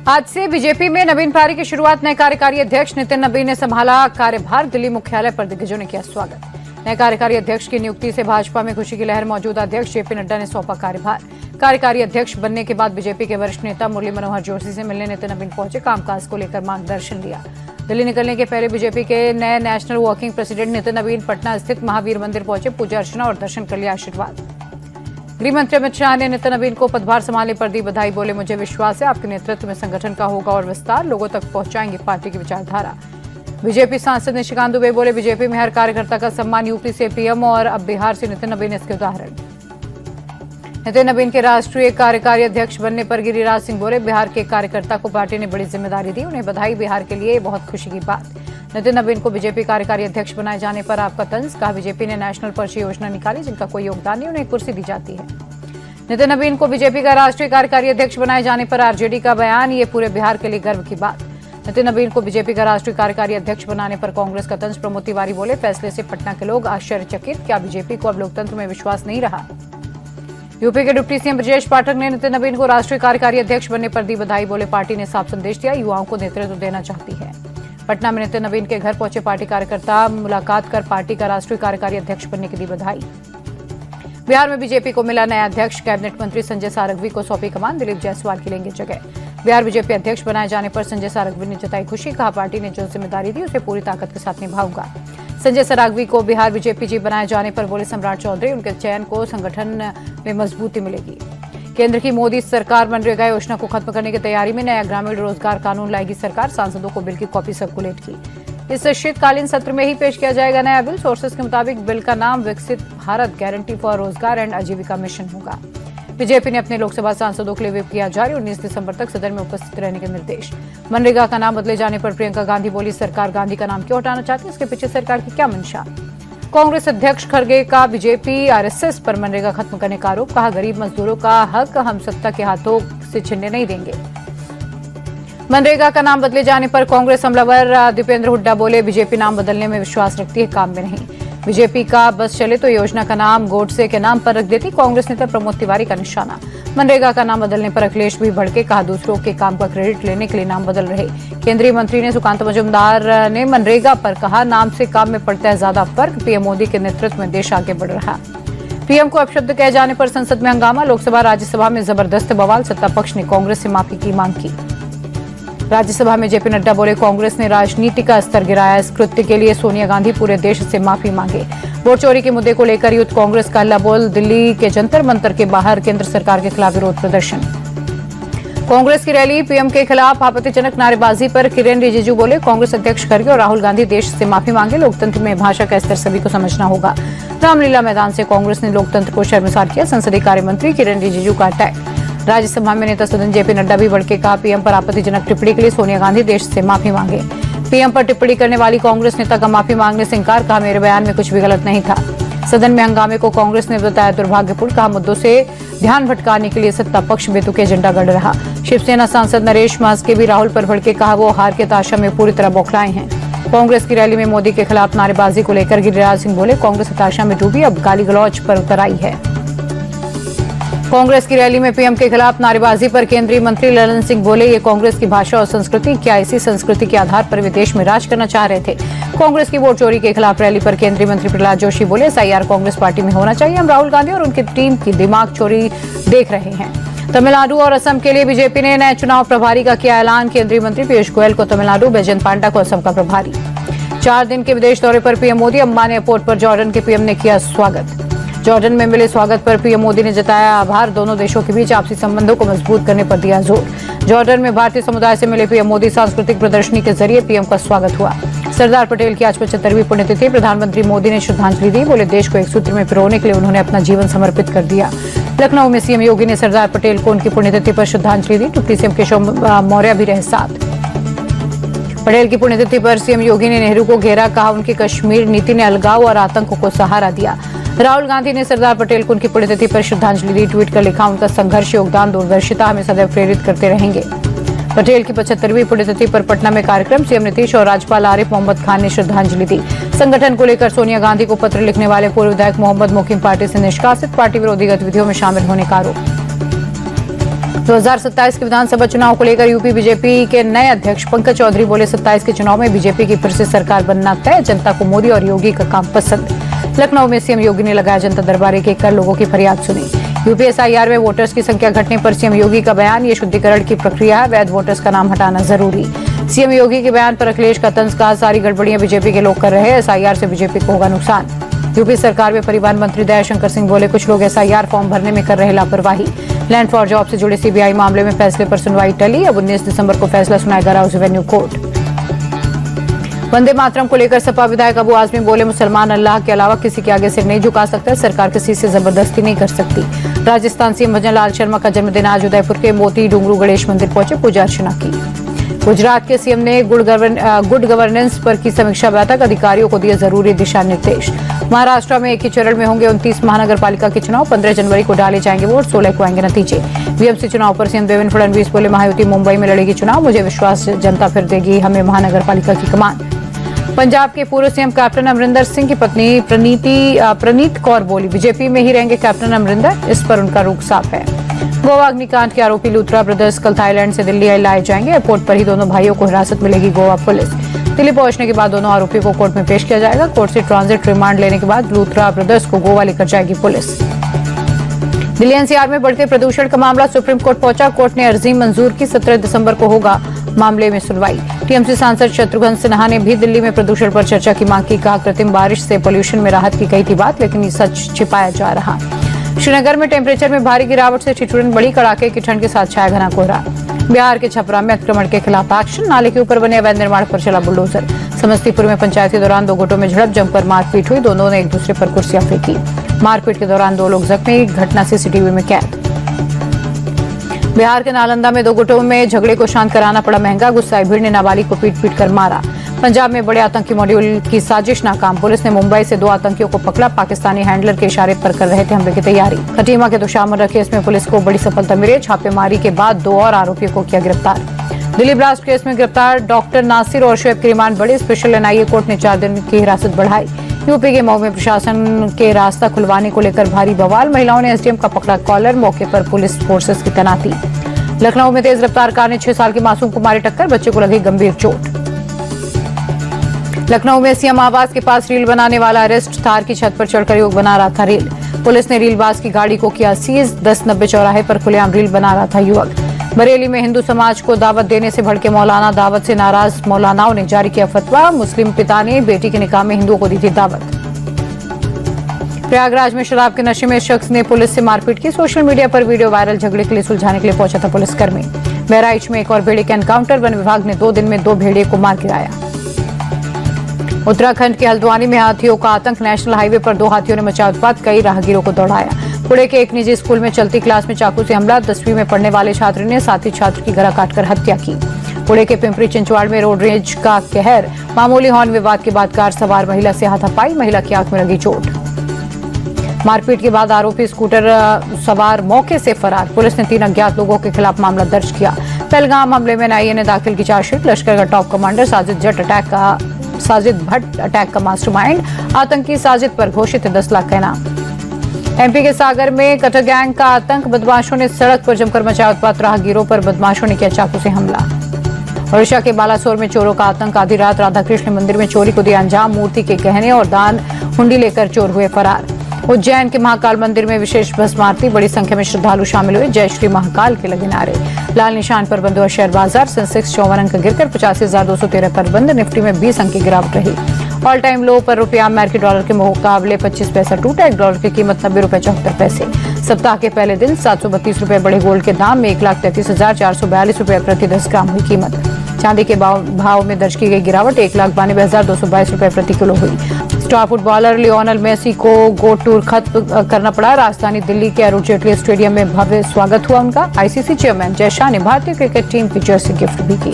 आज से बीजेपी में नवीन पारी की शुरुआत। नए कार्यकारी अध्यक्ष नितिन नबीन ने संभाला कार्यभार। दिल्ली मुख्यालय पर दिग्गजों ने किया स्वागत। नए कार्यकारी अध्यक्ष की नियुक्ति से भाजपा में खुशी की लहर। मौजूदा अध्यक्ष जेपी नड्डा ने सौंपा कार्यभार। कार्यकारी अध्यक्ष बनने के बाद बीजेपी के वरिष्ठ नेता मुरली मनोहर जोशी से मिलने नितिन नबीन पहुंचे। कामकाज को लेकर मार्गदर्शन लिया। दिल्ली निकलने के पहले बीजेपी के नए national working president Nitin Nabin Patna स्थित महावीर मंदिर पहुंचे। पूजा अर्चना और दर्शन कर लिया आशीर्वाद। गृह मंत्री अमित शाह ने नितिन नबीन को पदभार संभालने पर दी बधाई। बोले, मुझे विश्वास है आपके नेतृत्व में संगठन का होगा और विस्तार। लोगों तक पहुंचाएंगे पार्टी की विचारधारा। बीजेपी सांसद निशिकांत दुबे बोले, बीजेपी में हर कार्यकर्ता का सम्मान। यूपी से पीएम और अब बिहार से नितिन नबीन इसके उदाहरण। नितिन नबीन के राष्ट्रीय कार्यकारी अध्यक्ष बनने पर गिरिराज सिंह बोले, बिहार के कार्यकर्ता को पार्टी ने बड़ी जिम्मेदारी दी। उन्हें बधाई। बिहार के लिए बहुत खुशी की बात। नितिन नबीन को बीजेपी कार्यकारी अध्यक्ष बनाए जाने पर आपका तंज। कहा, बीजेपी ने नेशनल पर्ची योजना निकाली, जिनका कोई योगदान नहीं, उन्हें कुर्सी दी जाती है। नितिन नबीन को बीजेपी का राष्ट्रीय कार्यकारी अध्यक्ष बनाए जाने पर आरजेडी का बयान। ये पूरे बिहार के लिए गर्व की बात। नितिन नबीन को बीजेपी का राष्ट्रीय कार्यकारी अध्यक्ष बनाने पर कांग्रेस का तंज। प्रमोद तिवारी बोले, फैसले से पटना के लोग आश्चर्यचकित। क्या बीजेपी को अब लोकतंत्र में विश्वास नहीं रहा? यूपी के डिप्टी सीएम ब्रजेश पाठक ने नितिन नबीन को राष्ट्रीय कार्यकारी अध्यक्ष बनने पर दी बधाई। बोले, पार्टी ने साफ संदेश दिया, युवाओं को नेतृत्व देना चाहती है। पटना में नितिन नबीन के घर पहुंचे पार्टी कार्यकर्ता। मुलाकात कर पार्टी का राष्ट्रीय कार्यकारी अध्यक्ष बनने की दी बधाई। बिहार में बीजेपी को मिला नया अध्यक्ष। कैबिनेट मंत्री संजय सारंगी को सौंपी कमान। दिलीप जायसवाल की लेंगे जगह। बिहार बीजेपी अध्यक्ष बनाए जाने पर संजय सारंगी ने जताई खुशी। कहा, पार्टी ने जो जिम्मेदारी दी उसे पूरी ताकत के साथ निभाऊंगा। संजय सारंगी को बिहार बीजेपी बनाए जाने पर बोले सम्राट चौधरी, उनके चयन को संगठन में मजबूती मिलेगी। केंद्र की मोदी सरकार मनरेगा योजना को खत्म करने की तैयारी में। नया ग्रामीण रोजगार कानून लाएगी सरकार। सांसदों को बिल की कॉपी सर्कुलेट की। इस शीतकालीन सत्र में ही पेश किया जाएगा नया बिल। सोर्सेस के मुताबिक बिल का नाम विकसित भारत गारंटी फॉर रोजगार एंड आजीविका मिशन होगा। बीजेपी ने अपने लोकसभा सांसदों के लिए व्हिप किया जारी। 19 दिसंबर तक सदन में उपस्थित रहने के निर्देश। मनरेगा का नाम बदले जाने पर प्रियंका गांधी बोली, सरकार गांधी का नाम क्यों हटाना चाहती है, इसके पीछे सरकार की क्या मंशा? कांग्रेस अध्यक्ष खड़गे का बीजेपी आरएसएस पर मनरेगा खत्म करने का आरोप। कहा, गरीब मजदूरों का हक हम सत्ता के हाथों से छीनने नहीं देंगे। मनरेगा का नाम बदले जाने पर कांग्रेस हमलावर दीपेंद्र हुड्डा बोले, बीजेपी नाम बदलने में विश्वास रखती है, काम में नहीं। बीजेपी का बस चले तो योजना का नाम गोडसे के नाम पर रख देती। कांग्रेस नेता प्रमोद तिवारी का निशाना। मनरेगा का नाम बदलने पर अखिलेश भी भड़के। कहा, दूसरों के काम का क्रेडिट लेने के लिए नाम बदल रहे। केंद्रीय मंत्री ने सुकांत मजूमदार ने मनरेगा पर कहा, नाम से काम में पड़ता है ज्यादा फर्क। पीएम मोदी के नेतृत्व में देश आगे बढ़ रहा। पीएम को अपशब्द कहे जाने पर संसद में हंगामा। लोकसभा राज्यसभा में जबरदस्त बवाल। सत्ता पक्ष ने कांग्रेस से माफी की मांग की। राज्यसभा में जेपी नड्डा बोले, कांग्रेस ने राजनीति का स्तर गिराया। इस कृत्य के लिए सोनिया गांधी पूरे देश से माफी मांगे। वोट चोरी के मुद्दे को लेकर यूथ कांग्रेस का हल्ला बोल। दिल्ली के जंतर मंतर के बाहर केंद्र सरकार के खिलाफ विरोध प्रदर्शन। कांग्रेस की रैली। पीएम के खिलाफ आपत्तिजनक नारेबाजी पर किरेन रिजिजू बोले, कांग्रेस अध्यक्ष खड़गे और राहुल गांधी देश से माफी मांगे। लोकतंत्र में भाषा का स्तर सभी को समझना होगा। रामलीला मैदान से कांग्रेस ने लोकतंत्र को शर्मसार किया। संसदीय कार्य मंत्री किरेन रिजिजू का अटैक। राज्यसभा में नेता सदन जेपी नड्डा भी भड़के। कहा, पीएम पर आपत्तिजनक टिप्पणी के लिए सोनिया गांधी देश से माफी मांगे। पीएम पर टिप्पणी करने वाली कांग्रेस नेता का माफी मांगने से इंकार। कहा, मेरे बयान में कुछ भी गलत नहीं था। सदन में हंगामे को कांग्रेस ने बताया दुर्भाग्यपूर्ण। कहा, मुद्दों से ध्यान भटकाने के लिए सत्ता पक्ष बेतुके एजेंडा गढ़ रहा। शिवसेना सांसद नरेश मास्के भी राहुल पर भड़के। कहा, वो हार के ताशा में पूरी तरह बौखलाए हैं। कांग्रेस की रैली में मोदी के खिलाफ नारेबाजी को लेकर गिरिराज सिंह बोले, कांग्रेस हताशा में डूबी, अब गाली गलौज पर उतर आई है। कांग्रेस की रैली में पीएम के खिलाफ नारेबाजी पर केंद्रीय मंत्री ललन सिंह बोले, ये कांग्रेस की भाषा और संस्कृति। क्या इसी संस्कृति के आधार पर वे देश में राज करना चाह रहे थे? कांग्रेस की वोट चोरी के खिलाफ रैली पर केंद्रीय मंत्री प्रहलाद जोशी बोले, एसआईआर कांग्रेस पार्टी में होना चाहिए। हम राहुल गांधी और उनकी टीम की दिमाग चोरी देख रहे हैं। तमिलनाडु और असम के लिए बीजेपी ने नए चुनाव प्रभारी का किया ऐलान। केंद्रीय मंत्री पीयूष गोयल को तमिलनाडु, बैजयंत पांडा को असम का प्रभारी। 4 दिन के विदेश दौरे पर पीएम मोदी। अंबानी एयरपोर्ट पर जॉर्डन के पीएम ने किया स्वागत। जॉर्डन में मिले स्वागत पर पीएम मोदी ने जताया आभार। दोनों देशों के बीच आपसी संबंधों को मजबूत करने पर दिया जोर। जॉर्डन में भारतीय समुदाय से मिले पीएम मोदी। सांस्कृतिक प्रदर्शनी के जरिए पीएम का स्वागत हुआ। सरदार पटेल की आज 75वीं पुण्यतिथि। प्रधानमंत्री मोदी ने श्रद्धांजलि दी। बोले, देश को एक सूत्र में पिरोने के लिए उन्होंने अपना जीवन समर्पित कर दिया। लखनऊ में सीएम योगी ने सरदार पटेल को उनकी पुण्यतिथि पर श्रद्धांजलि दी। डिप्टी सीएम केशव मौर्य भी रहे साथ। पटेल की पुण्यतिथि पर सीएम योगी ने नेहरू को घेरा। कहा, उनकी कश्मीर नीति ने अलगाव और आतंक को सहारा दिया। राहुल गांधी ने सरदार पटेल को उनकी पुण्यतिथि पर श्रद्धांजलि दी। ट्वीट कर लिखा, उनका संघर्ष, योगदान, दूरदर्शिता हमें सदैव प्रेरित करते रहेंगे। पटेल की 75वीं पुण्यतिथि पर पटना में कार्यक्रम। सीएम नीतीश और राज्यपाल आरिफ मोहम्मद खान ने श्रद्धांजलि दी। संगठन को लेकर सोनिया गांधी को पत्र लिखने वाले पूर्व विधायक मोहम्मद मोकीम पार्टी से निष्कासित। पार्टी विरोधी गतिविधियों में शामिल होने का आरोप। 2027 के विधानसभा चुनाव को लेकर यूपी बीजेपी के नए अध्यक्ष पंकज चौधरी बोले, 27 के चुनाव में बीजेपी की फिर से सरकार बनना तय। जनता को मोदी और योगी का काम पसंद। लखनऊ में सीएम योगी ने लगाया जनता दरबार, एक कर लोगों की फरियाद सुनी। यूपी एसआईआर में वोटर्स की संख्या घटने पर सीएम योगी का बयान, ये शुद्धिकरण की प्रक्रिया है, वैध वोटर्स का नाम हटाना जरूरी। सीएम योगी के बयान पर अखिलेश का तंज, कहा सारी गड़बड़ियां बीजेपी के लोग कर रहे हैं, एसआईआर से बीजेपी को होगा नुकसान। यूपी सरकार में परिवहन मंत्री दयाशंकर सिंह बोले, कुछ लोग एसआईआर फॉर्म भरने में कर रहे लापरवाही। लैंड फॉर जॉब से जुड़े सीबीआई मामले में फैसले पर सुनवाई टली, अब 19 दिसंबर को फैसला सुनाएगा राउज एवेन्यू कोर्ट। वंदे मातरम को लेकर सपा विधायक अबू आजमी बोले, मुसलमान अल्लाह के अलावा किसी के आगे सिर नहीं झुका सकता, सरकार किसी से जबरदस्ती नहीं कर सकती। राजस्थान सीएम भजन लाल शर्मा का जन्मदिन, आज उदयपुर के मोती डूंगरू गणेश मंदिर पहुंचे, पूजा अर्चना की। गुजरात के सीएम ने गुड गवर्नेंस पर की समीक्षा बैठक, अधिकारियों को दिए जरूरी दिशा निर्देश। महाराष्ट्र में एक ही चरण में होंगे 29 महानगर पालिका के चुनाव, 15 जनवरी को डाले जाएंगे वोट, 16 को आएंगे नतीजे। बीएमसी चुनाव पर सीएम देवेंद्र फडणवीस बोले, महायुति मुंबई में लड़ेगी चुनाव, मुझे विश्वास जनता फिर देगी हमें महानगर पालिका की कमान। पंजाब के पूर्व सीएम कैप्टन अमरिंदर सिंह की पत्नी प्रणीत कौर बोली, बीजेपी में ही रहेंगे कैप्टन अमरिंदर, इस पर उनका रुख साफ है। गोवा अग्निकांड के आरोपी लूथरा ब्रदर्स कल थाईलैंड से दिल्ली लाए जाएंगे, एयरपोर्ट पर ही दोनों भाइयों को हिरासत मिलेगी गोवा पुलिस। दिल्ली पहुंचने के बाद दोनों आरोपियों को कोर्ट में पेश किया जाएगा, कोर्ट से ट्रांजिट रिमांड लेने के बाद लूथरा ब्रदर्स को गोवा लेकर जाएगी पुलिस। दिल्ली एनसीआर में बढ़ते प्रदूषण का मामला सुप्रीम कोर्ट पहुंचा, कोर्ट ने अर्जी मंजूर की, 17 दिसंबर को होगा मामले में सुनवाई। टीएमसी सांसद शत्रुघ्न सिन्हा ने भी दिल्ली में प्रदूषण पर चर्चा की मांग की, कहा कृत्रिम बारिश से पोल्यूशन में राहत की कही थी बात, लेकिन ये सच छिपाया जा रहा। श्रीनगर में टेम्परेचर में भारी गिरावट से ठिठुरन बढ़ी, कड़ाके की ठंड के साथ छाया घना कोहरा। बिहार के छपरा में अतिक्रमण के खिलाफ एक्शन, नाले के ऊपर बने अवैध निर्माण पर चला बुलडोजर। समस्तीपुर में पंचायत के दौरान 2 गुटों में झड़प, जमकर मारपीट हुई, दोनों ने एक दूसरे पर कुर्सियां फेंकी। मारपीट के दौरान 2 लोग जख्मी, घटना सीसीटीवी में कैद। बिहार के नालंदा में 2 गुटों में झगड़े को शांत कराना पड़ा महंगा, गुस्साई भीड़ ने नाबालिग को पीट कर मारा। पंजाब में बड़े आतंकी मॉड्यूल की साजिश नाकाम, पुलिस ने मुंबई से 2 आतंकियों को पकड़ा, पाकिस्तानी हैंडलर के इशारे पर कर रहे थे हमले की तैयारी। खटीमा के दुशामन केस में पुलिस को बड़ी सफलता मिली, छापेमारी के बाद 2 और आरोपियों को किया गिरफ्तार। दिल्ली ब्लास्ट केस में गिरफ्तार डॉक्टर नासिर और शोएब की रिमांड बढ़ी, स्पेशल एनआईए कोर्ट ने 4 दिन की हिरासत बढ़ाई। यूपी के मऊ में प्रशासन के रास्ता खुलवाने को लेकर भारी बवाल, महिलाओं ने एसडीएम का पकड़ा कॉलर, मौके पर पुलिस फोर्सेस की तैनाती। लखनऊ में तेज रफ्तार कार ने 6 साल के मासूम को मारी टक्कर, बच्चे को लगी गंभीर चोट। लखनऊ में सीएम आवास के पास रील बनाने वाला अरेस्ट, थार की छत पर चढ़कर युवक बना रहा था रील, पुलिस ने रीलबाज की गाड़ी को किया सीज, 1090 चौराहे पर खुलेआम रील बना रहा था युवक। बरेली में हिंदू समाज को दावत देने से भड़के मौलाना, दावत से नाराज मौलानाओं ने जारी किया फतवा, मुस्लिम पिता ने बेटी के निकाह में हिंदुओं को दी थी दावत। प्रयागराज में शराब के नशे में शख्स ने पुलिस से मारपीट की, सोशल मीडिया पर वीडियो वायरल, झगड़े के लिए सुलझाने के लिए पहुंचा था पुलिसकर्मी। बहराइच में एक और भेड़िए का एनकाउंटर, वन विभाग ने 2 दिन में 2 भेड़िए को मार गिराया। उत्तराखंड के हल्द्वानी में हाथियों का आतंक, नेशनल हाईवे पर 2 हाथियों ने मचाया उत्पात, कई राहगीरों को दौड़ाया। पुणे के एक निजी स्कूल में चलती क्लास में चाकू से हमला, 10वीं में पढ़ने वाले छात्र ने साथी छात्र की गला काटकर हत्या की। पुणे के पिंपरी चिंचवाड़ में रोड रेज का कहर, मामूली हॉर्न विवाद के बाद कार सवार महिला से हाथापाई, महिला की आंख में लगी चोट। मारपीट के बाद आरोपी स्कूटर सवार मौके से फरार, पुलिस ने 3 अज्ञात लोगों के खिलाफ मामला दर्ज किया। पहलगाम हमले में एनआईए ने दाखिल की चार्जशीट, लश्कर का top commander Sajid Bhatt attack का मास्टरमाइंड, आतंकी साजिद पर घोषित 10 लाख का इनाम। एमपी के सागर में कटर गैंग का आतंक, बदमाशों ने सड़क पर जमकर मचाया उत्पात, राहगीरों पर बदमाशों ने किया चाकू से हमला। ओडिशा के बालासोर में चोरों का आतंक, आधी रात राधाकृष्ण मंदिर में चोरी को दिया अंजाम, मूर्ति के गहने और दान हुंडी लेकर चोर हुए फरार। उज्जैन के महाकाल मंदिर में विशेष भस्म आरती, बड़ी संख्या में श्रद्धालु शामिल हुए, जय श्री महाकाल के लगे नारे। लाल निशान पर बंद हुआ शेयर बाजार, सेंसेक्स 54 अंक गिरकर 85,213 पर बंद, निफ्टी में 20 अंक की गिरावट रही। ऑल टाइम लो पर रुपया अमेरिकी डॉलर के मुकाबले 25 पैसा टूटा, 1 डॉलर की कीमत 90 रुपए 74 पैसे। सप्ताह के पहले दिन 732 रुपए बढ़े गोल्ड के दाम में, 1,33,442 रुपए प्रति 10 ग्राम हुई कीमत। चांदी के भाव में दर्ज की गई गिरावट 1,92,222 रुपए प्रति किलो हुई। स्टार फुटबॉलर लियोनेल मेसी को गोट टूर खत्म करना पड़ा, राजधानी दिल्ली के अरुण जेटली स्टेडियम में भव्य स्वागत हुआ उनका। आईसीसी चेयरमैन जय शाह ने भारतीय क्रिकेट टीम की जर्सी गिफ्ट भी की।